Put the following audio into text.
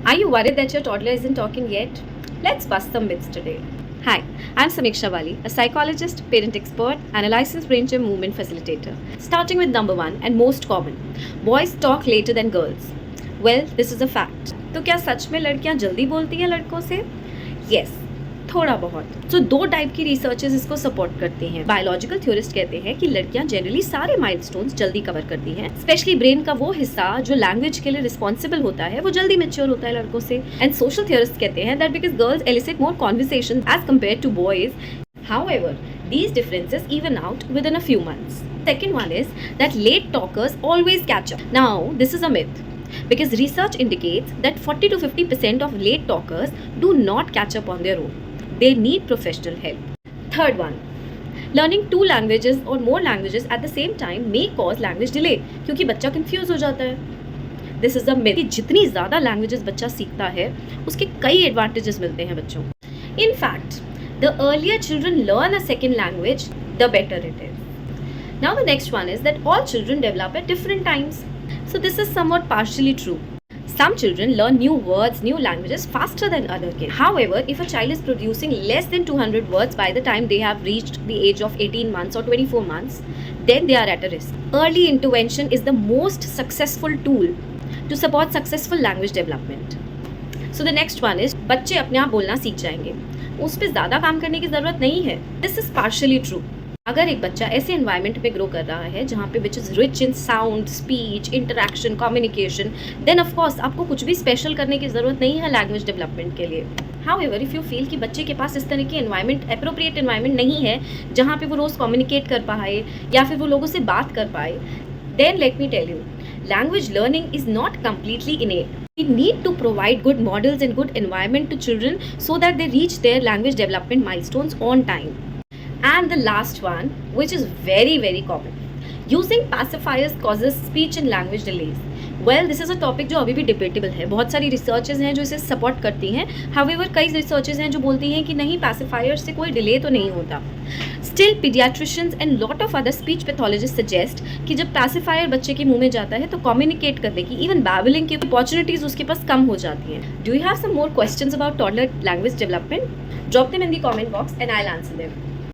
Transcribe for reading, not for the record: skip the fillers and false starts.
Are you worried that your toddler isn't talking yet? Let's bust some myths today. Hi, I'm Samiksha Wali, a psychologist, parent expert, and a licensed brain gym movement facilitator. Starting with number one and most common, boys talk later than girls. Well, this is a fact. तो क्या सच में लड़कियां जल्दी बोलती हैं लड़कों से? Yes, थोड़ा बहुत। तो दो टाइप की रिसर्चेस इसको सपोर्ट करते हैं। बायोलॉजिकल थ्योरिस्ट कहते हैं कि लड़कियां जनरली सारे माइलस्टोन्स जल्दी कवर करती हैं, स्पेशली ब्रेन का वो हिस्सा जो लैंग्वेज के लिए रिस्पॉन्सिबल होता है वो जल्दी मैच्योर होता है लड़कों से। एंड सोशल थ्योरिस्ट कहते हैं that because girls elicit more conversation as compare to boys. However, these differences even out within a few months. Second one is that late talkers always catch up. Now, this is a myth. Because research indicates that 40 to 50% of late talkers do not catch up on their own. They need professional help. Third one, learning two languages or more languages at the same time may cause language delay क्योंकि बच्चा confuse हो जाता है. This is a myth कि जितनी ज़्यादा languages बच्चा सीखता है उसके कई advantages मिलते हैं बच्चों. In fact, the earlier children learn a second language, the better it is. Now the next one is that all children develop at different times. So this is somewhat partially true. Some children learn new words, new languages faster than other kids. However, if a child is producing less than 200 words by the time they have reached the age of 18 months or 24 months, then they are at a risk. Early intervention is the most successful tool to support successful language development. So the next one is बच्चे अपने आप बोलना सीख जाएंगे, उस पर ज़्यादा काम करने की ज़रूरत नहीं है. This is partially true. अगर एक बच्चा ऐसे एनवायरनमेंट में ग्रो कर रहा है जहाँ पे which is rich in sound, speech, interaction, communication, then of course आपको कुछ भी स्पेशल करने की ज़रूरत नहीं है लैंग्वेज डेवलपमेंट के लिए. हाउएवर, इफ़ यू फील कि बच्चे के पास इस तरह की एनवायरनमेंट, एप्रोप्रिएट एनवायरनमेंट नहीं है जहाँ पे वो रोज़ कम्युनिकेट कर पाए या फिर वो लोगों से बात कर पाए, then let me tell you, language learning is not completely innate. We need to provide good models and good environment to children so that they reach their language development milestones on time. And the last one, which is very, very common, using pacifiers causes speech and language delays. Well, this is a topic जो अभी भी debatable है. बहुत सारी researches हैं जो इसे support करती हैं. However, कई researches हैं जो बोलती हैं कि नहीं, pacifiers से कोई delay तो नहीं होता. Still, pediatricians and lot of other speech pathologists suggest कि जब pacifier बच्चे के मुंह में जाता है तो communicate करने की, even babbling की opportunities उसके पास कम हो जाती हैं. Do you have some more questions about toddler language development? Drop them in the comment box and I'll answer them.